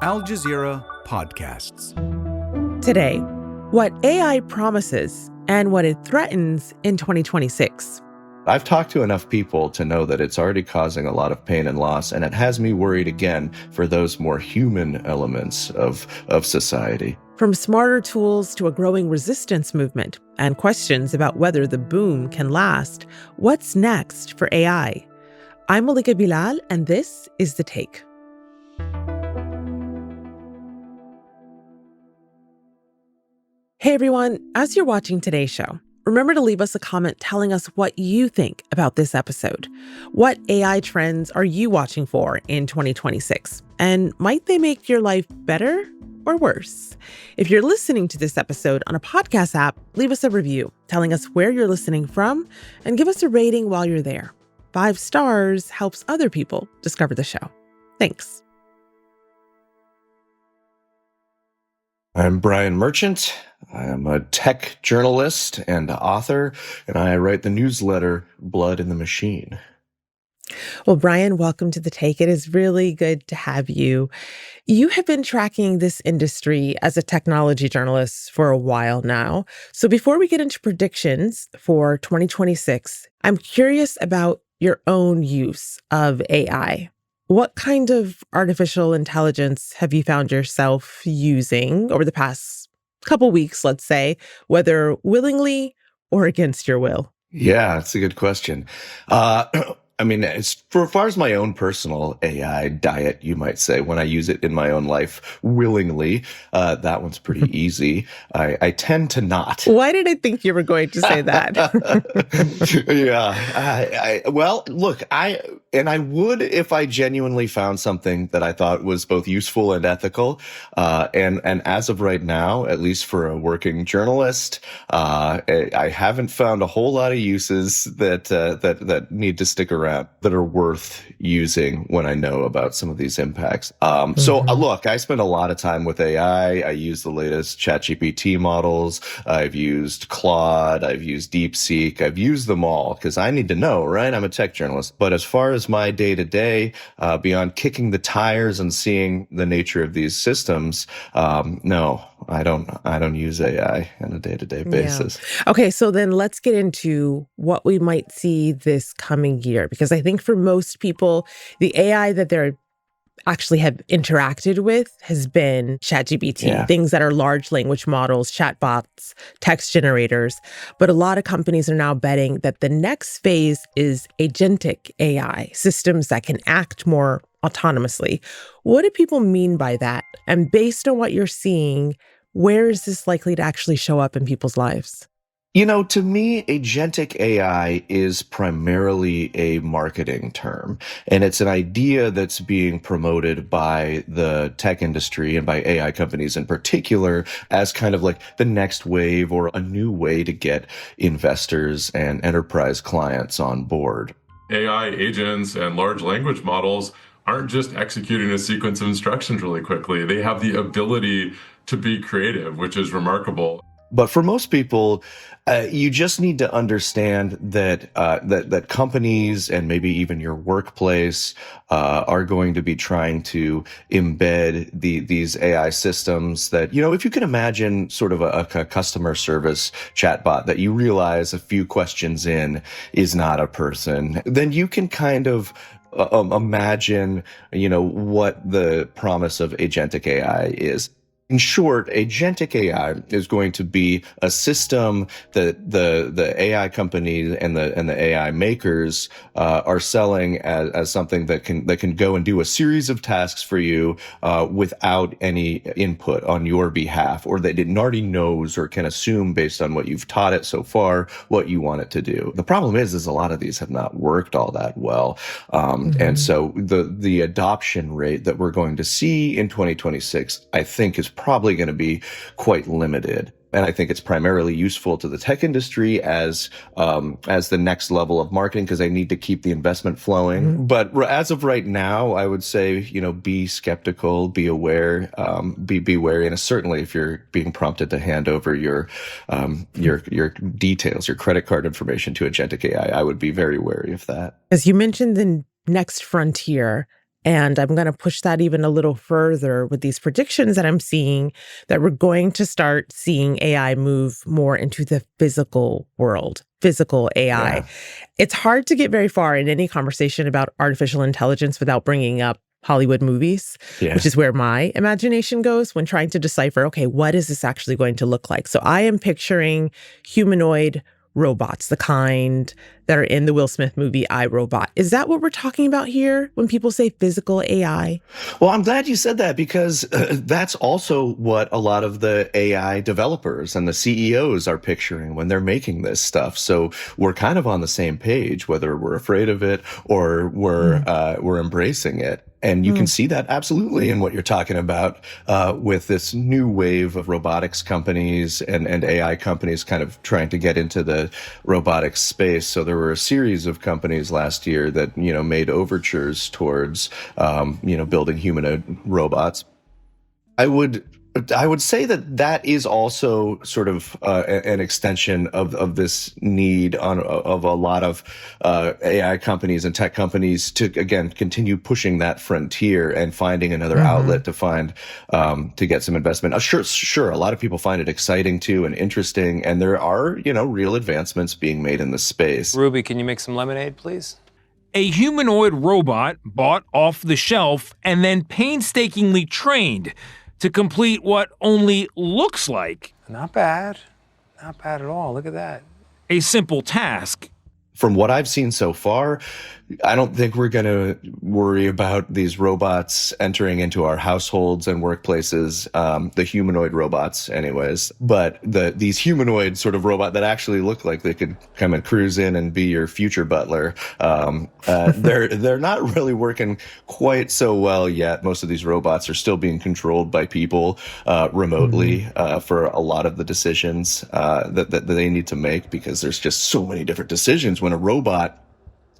Al Jazeera podcasts. Today, what AI promises and what it threatens in 2026. I've talked to enough people to know that it's already causing a lot of pain and loss, and it has me worried again for those more human elements of society. From smarter tools to a growing resistance movement and questions about whether the boom can last, what's next for AI? I'm Malika Bilal, and this is The Take. Hey everyone, as you're watching today's show, remember to leave us a comment telling us what you think about this episode. What AI trends are you watching for in 2026? And might they make your life better or worse? If you're listening to this episode on a podcast app, leave us a review telling us where you're listening from and give us a rating while you're there. 5 stars helps other people discover the show. Thanks. I'm Brian Merchant. I am a tech journalist and author, and I write the newsletter Blood in the Machine. Well, Brian, welcome to The Take. It is really good to have you. You have been tracking this industry as a technology journalist for a while now. So before we get into predictions for 2026, I'm curious about your own use of AI. What kind of artificial intelligence have you found yourself using over the past couple weeks, let's say, whether willingly or against your will? Yeah, that's a good question. It's for as far as my own personal AI diet, you might say, when I use it in my own life willingly, that one's pretty easy. I tend to not. Why did I think you were going to say that? Yeah. Well, look, I would if I genuinely found something that I thought was both useful and ethical. And as of right now, at least for a working journalist, I haven't found a whole lot of uses that need to stick around, that are worth using when I know about some of these impacts. So look, I spend a lot of time with AI. I use the latest ChatGPT models. I've used Claude. I've used DeepSeek. I've used them all because I need to know, right? I'm a tech journalist. But as far as my day-to-day, beyond kicking the tires and seeing the nature of these systems, no, I don't use AI on a day-to-day basis. Yeah. Okay, so then let's get into what we might see this coming year, because I think for most people, the AI that they're actually have interacted with has been ChatGPT, things that are large language models, chatbots, text generators. But a lot of companies are now betting that the next phase is agentic AI, systems that can act more autonomously. What do people mean by that? And based on what you're seeing, where is this likely to actually show up in people's lives? You know, to me, agentic AI is primarily a marketing term, and it's an idea that's being promoted by the tech industry and by AI companies in particular as kind of like the next wave or a new way to get investors and enterprise clients on board. AI agents and large language models aren't just executing a sequence of instructions really quickly. They have the ability to be creative, which is remarkable. But for most people, you just need to understand that that companies and maybe even your workplace are going to be trying to embed these AI systems that, you know, if you can imagine sort of a customer service chatbot that you realize a few questions in is not a person, then you can kind of imagine, you know, what the promise of agentic AI is. In short, agentic AI is going to be a system that the AI companies and the AI makers are selling as something that can go and do a series of tasks for you without any input on your behalf, or that it already knows or can assume based on what you've taught it so far what you want it to do. The problem is a lot of these have not worked all that well, and so the adoption rate that we're going to see in 2026, I think, is probably going to be quite limited. And I think it's primarily useful to the tech industry as the next level of marketing, because they need to keep the investment flowing. But as of right now, I would say, you know, be skeptical, be aware, be wary, and certainly if you're being prompted to hand over your details, your credit card information to agentic AI, I would be very wary of that. As you mentioned, the next frontier, And I'm going to push that even a little further with these predictions that I'm seeing that we're going to start seeing AI move more into the physical world, physical AI. Yeah. It's hard to get very far in any conversation about artificial intelligence without bringing up Hollywood movies, Yeah. which is where my imagination goes when trying to decipher, okay, what is this actually going to look like? So I am picturing humanoid robots, the kind that are in the Will Smith movie, I, Robot. Is that what we're talking about here when people say physical AI? Well, I'm glad you said that because that's also what a lot of the AI developers and the CEOs are picturing when they're making this stuff. So we're kind of on the same page, whether we're afraid of it or we're embracing it. And you can see that absolutely in what you're talking about with this new wave of robotics companies and AI companies kind of trying to get into the robotics space. So there were a series of companies last year that, made overtures towards, building humanoid robots. I would say that is also sort of an extension of this need of a lot of AI companies and tech companies to again continue pushing that frontier and finding another outlet to find to get some investment. Sure, a lot of people find it exciting too and interesting, and there are real advancements being made in the space. Ruby, can you make some lemonade, please? A humanoid robot bought off the shelf and then painstakingly trained to complete what only looks like Not bad. Not bad at all. Look at that. a simple task. From what I've seen so far, I don't think we're going to worry about these robots entering into our households and workplaces, the humanoid robots anyways, but these humanoid sort of robot that actually look like they could come and cruise in and be your future butler. They're not really working quite so well yet. Most of these robots are still being controlled by people remotely for a lot of the decisions that they need to make, because there's just so many different decisions when a robot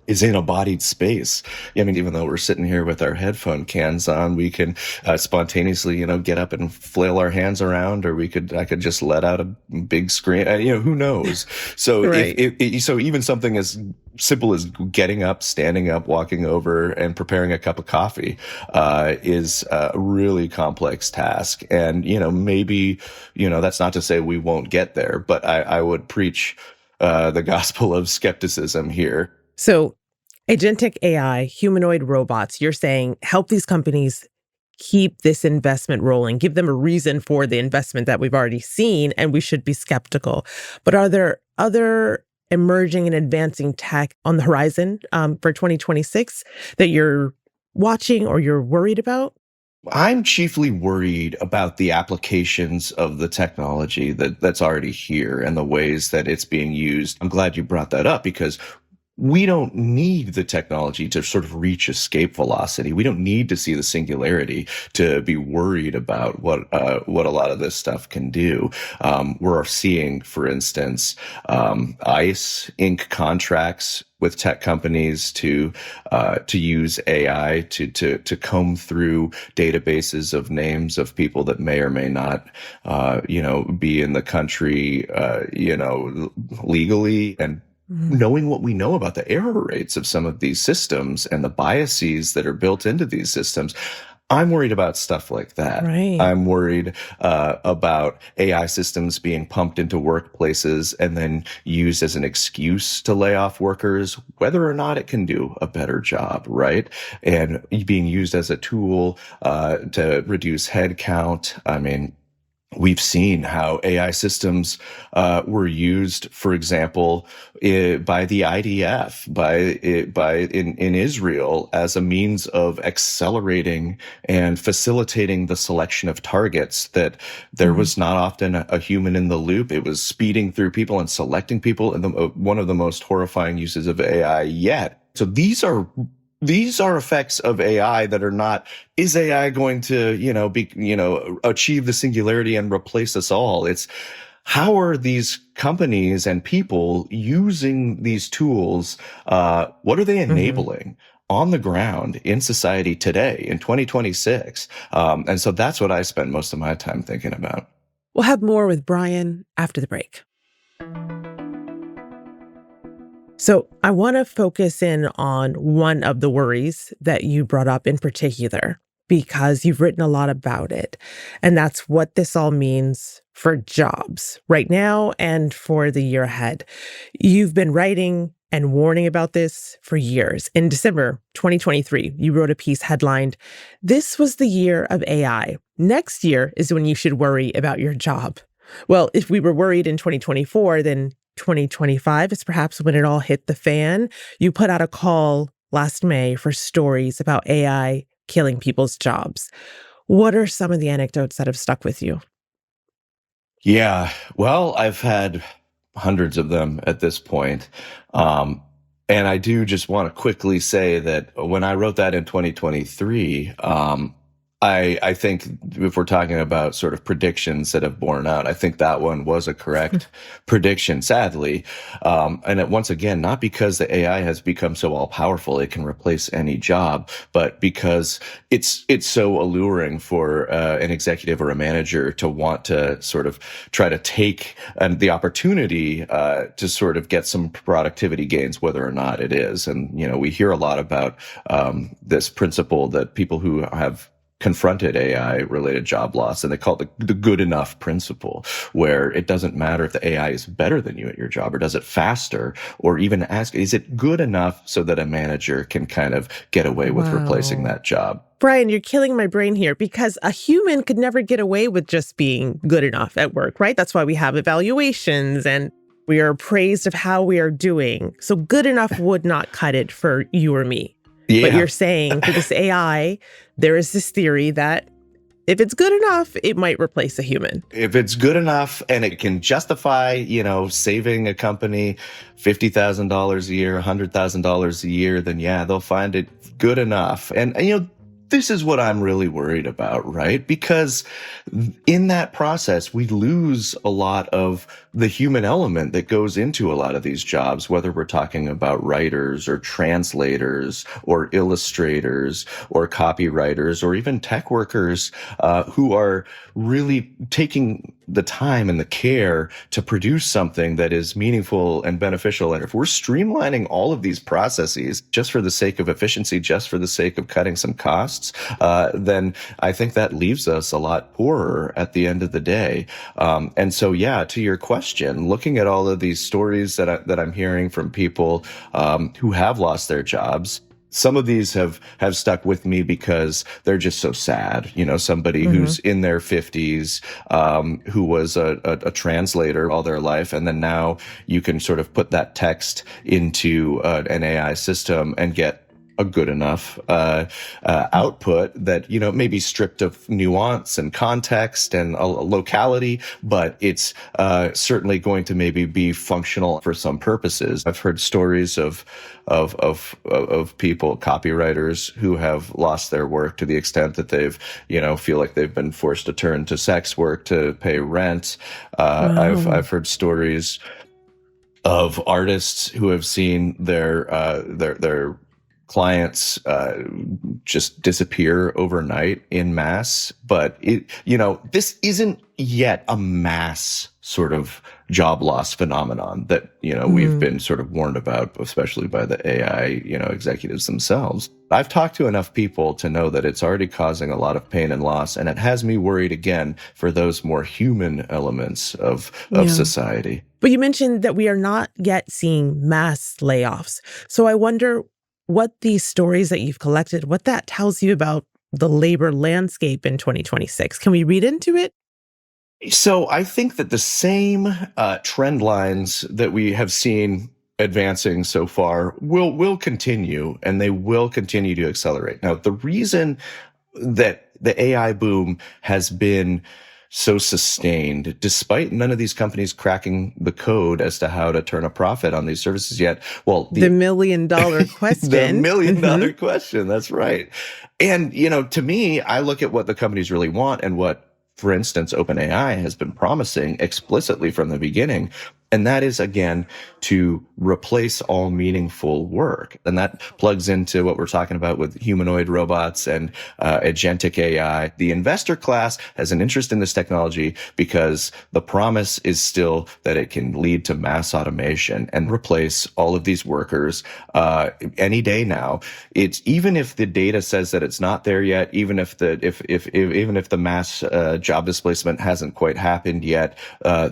is in a bodied space. I mean, even though we're sitting here with our headphone cans on, we can spontaneously, get up and flail our hands around, or I could just let out a big scream. Who knows? So Right. so even something as simple as getting up, standing up, walking over, and preparing a cup of coffee is a really complex task. And maybe that's not to say we won't get there, but I would preach the gospel of skepticism here. So agentic AI, humanoid robots, you're saying help these companies keep this investment rolling, give them a reason for the investment that we've already seen, and we should be skeptical. But are there other emerging and advancing tech on the horizon for 2026 that you're watching or you're worried about? I'm chiefly worried about the applications of the technology that's already here and the ways that it's being used. I'm glad you brought that up, because we don't need the technology to sort of reach escape velocity. We don't need to see the singularity to be worried about what a lot of this stuff can do. We're seeing, for instance, ICE ink contracts with tech companies to use AI to comb through databases of names of people that may or may not be in the country legally, and knowing what we know about the error rates of some of these systems and the biases that are built into these systems. I'm worried about stuff like that. Right. I'm worried about AI systems being pumped into workplaces and then used as an excuse to lay off workers, whether or not it can do a better job, right? And being used as a tool to reduce headcount. I mean, we've seen how AI systems were used, for example, by the IDF, in Israel, as a means of accelerating and facilitating the selection of targets. That there was not often a human in the loop. It was speeding through people and selecting people, and one of the most horrifying uses of AI yet. So these are effects of AI that are not, is AI going to, achieve the singularity and replace us all? It's, how are these companies and people using these tools? What are they enabling on the ground in society today in 2026? And so that's what I spend most of my time thinking about. We'll have more with Brian after the break. So I want to focus in on one of the worries that you brought up in particular, because you've written a lot about it. And that's what this all means for jobs right now and for the year ahead. You've been writing and warning about this for years. In December 2023, you wrote a piece headlined, "This was the year of AI. Next year is when you should worry about your job." Well, if we were worried in 2024, then 2025 is perhaps when it all hit the fan. You put out a call last May for stories about AI killing people's jobs. What are some of the anecdotes that have stuck with you? Yeah, well, I've had hundreds of them at this point. And I do just want to quickly say that when I wrote that in 2023, I think if we're talking about sort of predictions that have borne out, I think that one was a correct prediction, sadly. Once again, not because the AI has become so all powerful it can replace any job, but because it's so alluring for an executive or a manager to want to sort of try to take the opportunity to sort of get some productivity gains, whether or not it is. And we hear a lot about this principle that people who have confronted AI-related job loss, and they call it the good enough principle, where it doesn't matter if the AI is better than you at your job or does it faster, or even ask, is it good enough so that a manager can kind of get away with replacing that job? Brian, you're killing my brain here, because a human could never get away with just being good enough at work, right? That's why we have evaluations and we are appraised of how we are doing. So good enough would not cut it for you or me. Yeah. But you're saying for this AI, there is this theory that if it's good enough, it might replace a human. If it's good enough and it can justify, saving a company $50,000 a year, $100,000 a year, then yeah, they'll find it good enough. And this is what I'm really worried about, right? Because in that process, we lose a lot of the human element that goes into a lot of these jobs, whether we're talking about writers or translators or illustrators or copywriters or even tech workers who are really taking the time and the care to produce something that is meaningful and beneficial. And if we're streamlining all of these processes just for the sake of efficiency, just for the sake of cutting some costs, then I think that leaves us a lot poorer at the end of the day. And so, yeah, to your question, looking at all of these stories that I'm hearing from people who have lost their jobs, some of these have stuck with me because they're just so sad. Somebody who's in their 50s, who was a translator all their life, and then now you can sort of put that text into an AI system and get a good enough output that, may be stripped of nuance and context and a locality, but it's certainly going to maybe be functional for some purposes. I've heard stories of people, copywriters, who have lost their work to the extent that they've, feel like they've been forced to turn to sex work to pay rent. Wow. I've heard stories of artists who have seen their clients just disappear overnight in mass. But this isn't yet a mass sort of job loss phenomenon that we've been sort of warned about, especially by the AI executives themselves. I've talked to enough people to know that it's already causing a lot of pain and loss, and it has me worried again for those more human elements of society. But you mentioned that we are not yet seeing mass layoffs. So I wonder what these stories that you've collected, what that tells you about the labor landscape in 2026. Can we read into it? So I think that the same trend lines that we have seen advancing so far will continue, and they will continue to accelerate. Now, the reason that the AI boom has been so sustained, despite none of these companies cracking the code as to how to turn a profit on these services yet. Well, the $1 million question. The $1 million question. That's right. And, to me, I look at what the companies really want and what, for instance, OpenAI has been promising explicitly from the beginning. And that is, again, to replace all meaningful work. And that plugs into what we're talking about with humanoid robots and agentic AI. The investor class has an interest in this technology because the promise is still that it can lead to mass automation and replace all of these workers any day now. It's even if the data says that it's not there yet, even if the mass job displacement hasn't quite happened yet,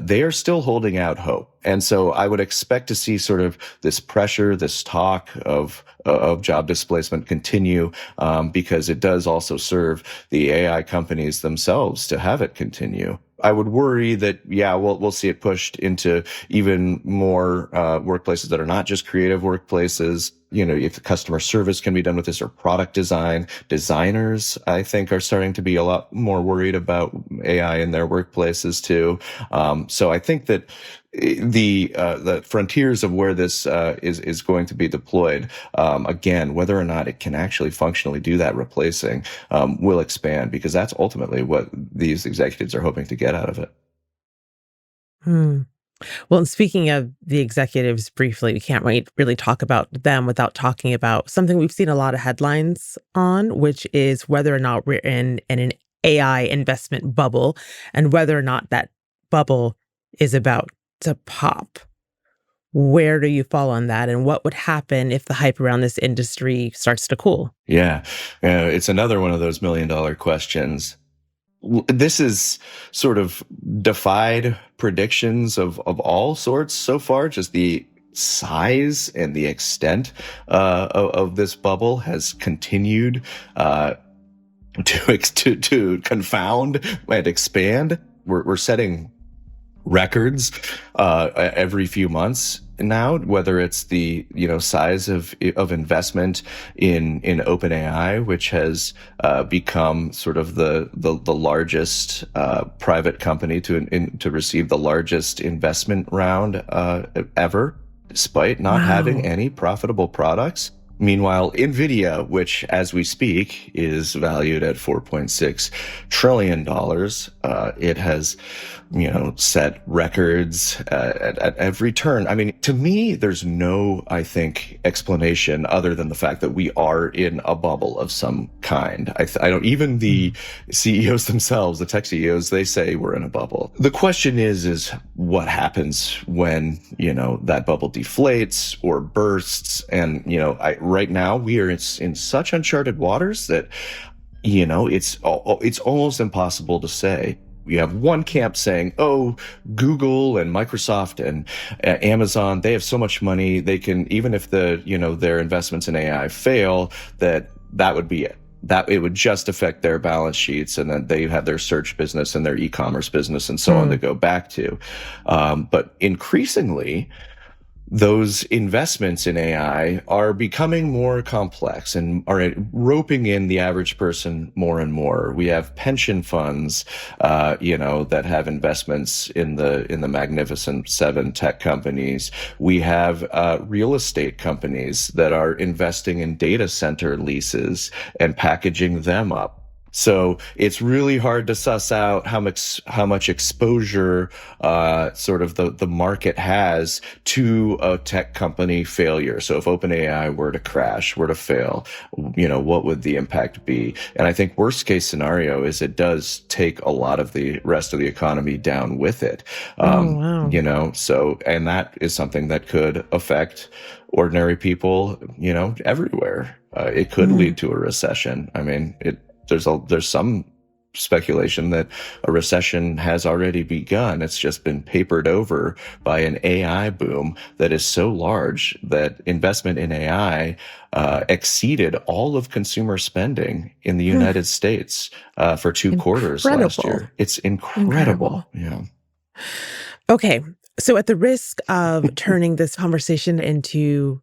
they are still holding out hope. And so I would expect to see sort of this pressure, this talk of job displacement continue, because it does also serve the AI companies themselves to have it continue. I would worry that, we'll see it pushed into even more workplaces that are not just creative workplaces. If the customer service can be done with this, or product design. Designers, I think, are starting to be a lot more worried about AI in their workplaces too. So I think that the frontiers of where this is going to be deployed, again, whether or not it can actually functionally do that replacing, will expand, because that's ultimately what these executives are hoping to get out of it. Well, and speaking of the executives briefly, we can't really talk about them without talking about something we've seen a lot of headlines on, which is whether or not we're in an AI investment bubble, and whether or not that bubble is about to pop. Where do you fall on that? And what would happen if the hype around this industry starts to cool? Yeah, it's another one of those $1 million questions. This is sort of defied predictions of all sorts so far. Just the size and the extent of this bubble has continued to confound and expand. We're setting records every few months now, whether it's the size of investment in OpenAI, which has become sort of the largest private company to receive the largest investment round ever, despite not having any profitable products. Meanwhile, NVIDIA, which as we speak is valued at $4.6 trillion, it has set records at every turn. I mean, to me, there's no, I think, explanation other than the fact that we are in a bubble of some kind. I don't, even the CEOs themselves, the tech CEOs, they say we're in a bubble. The question is what happens when, that bubble deflates or bursts? And, right now we are in such uncharted waters that, it's almost impossible to say. You have one camp saying, Google and Microsoft and Amazon, they have so much money, they can, even if their investments in AI fail, that would be it. That it would just affect their balance sheets, and then they have their search business and their e-commerce business and so on to go back to. But increasingly, those investments in AI are becoming more complex and are roping in the average person more and more. We have pension funds, that have investments in the Magnificent Seven tech companies. We have real estate companies that are investing in data center leases and packaging them up. So it's really hard to suss out how much exposure sort of the market has to a tech company failure. So if OpenAI were to crash, were to fail, what would the impact be? And I think worst case scenario is it does take a lot of the rest of the economy down with it. So, and that is something that could affect ordinary people, everywhere. It could lead to a recession. I mean, there's some speculation that a recession has already begun. It's just been papered over by an AI boom that is so large that investment in AI exceeded all of consumer spending in the United States for 2 quarters last year. It's incredible. Yeah. Okay. So at the risk of turning this conversation into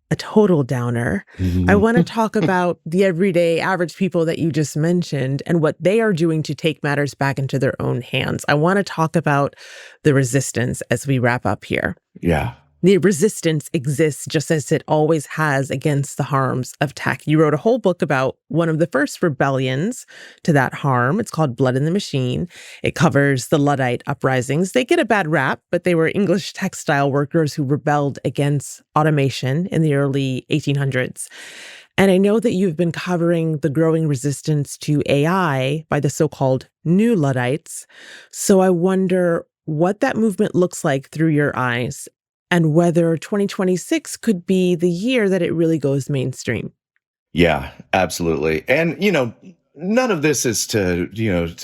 a total downer, I want to talk about the everyday average people that you just mentioned and what they are doing to take matters back into their own hands. I want to talk about the resistance as we wrap up here. Yeah. the resistance exists just as it always has against the harms of tech. You wrote a whole book about one of the first rebellions to that harm. It's called Blood in the Machine. It covers the Luddite uprisings. They get a bad rap, but they were English textile workers who rebelled against automation in the early 1800s. And I know that you've been covering the growing resistance to AI by the so-called new Luddites. So I wonder what that movement looks like through your eyes and whether 2026 could be the year that it really goes mainstream. Yeah, absolutely. And, none of this is to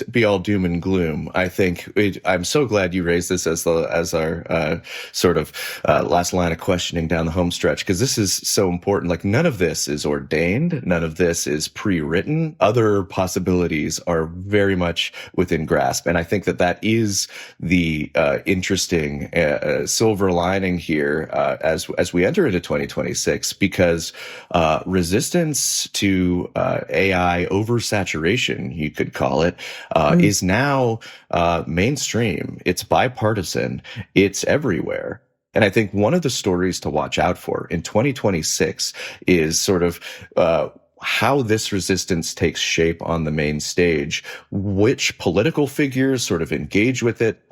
be all doom and gloom. I think I'm so glad you raised this as our sort of last line of questioning down the home stretch, because this is so important. Like, none of this is ordained. None of this is pre-written. Other possibilities are very much within grasp. And I think that is the interesting silver lining here as we enter into 2026, because resistance to AI oversaturation, you could call it, is now mainstream. It's bipartisan. It's everywhere. And I think one of the stories to watch out for in 2026 is sort of how this resistance takes shape on the main stage, which political figures sort of engage with it.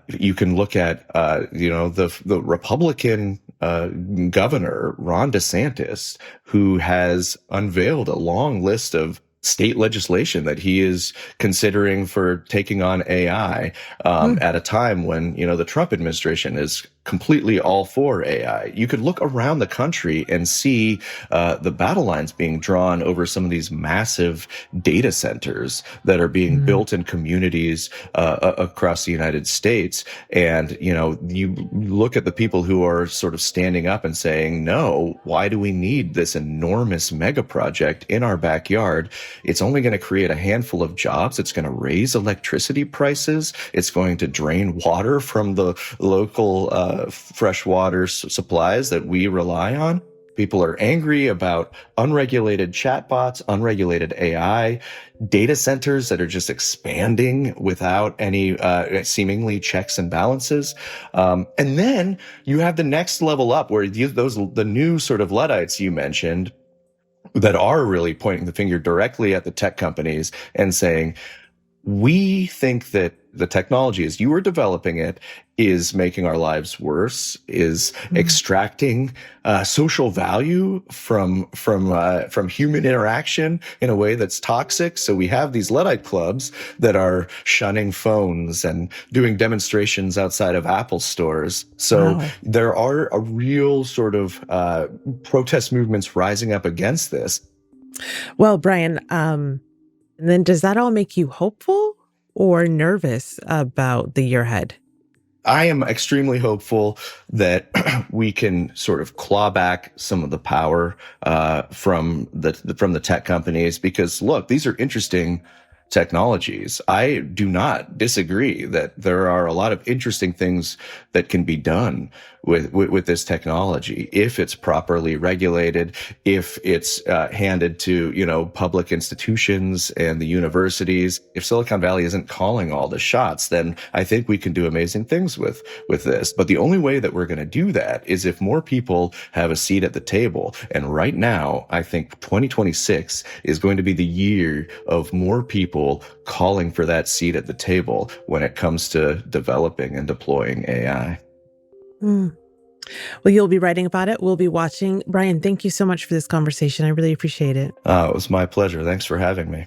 You can look at, the Republican governor, Ron DeSantis, who has unveiled a long list of state legislation that he is considering for taking on AI at a time when, the Trump administration is completely all for AI. You could look around the country and see the battle lines being drawn over some of these massive data centers that are being built in communities across the United States. And, you look at the people who are sort of standing up and saying, no, why do we need this enormous mega project in our backyard? It's only going to create a handful of jobs. It's going to raise electricity prices. It's going to drain water from the local freshwater supplies that we rely on. People are angry about unregulated chatbots, unregulated AI, data centers that are just expanding without any seemingly checks and balances. And then you have the next level up where the new sort of Luddites you mentioned that are really pointing the finger directly at the tech companies and saying, we think that the technology as you are developing it is making our lives worse, is extracting social value from human interaction in a way that's toxic. So we have these Luddite clubs that are shunning phones and doing demonstrations outside of Apple stores. So there are a real sort of protest movements rising up against this. Well, Brian, and then does that all make you hopeful or nervous about the year ahead? I am extremely hopeful that we can sort of claw back some of the power from the tech companies, because look, these are interesting technologies. I do not disagree that there are a lot of interesting things that can be done with this technology if it's properly regulated, if it's handed to public institutions and the universities. If Silicon Valley isn't calling all the shots, then I think we can do amazing things with this. But the only way that we're going to do that is if more people have a seat at the table. And right now, I think 2026 is going to be the year of more people calling for that seat at the table when it comes to developing and deploying AI. Well, you'll be writing about it. We'll be watching. Brian, thank you so much for this conversation. I really appreciate it. It was my pleasure. Thanks for having me.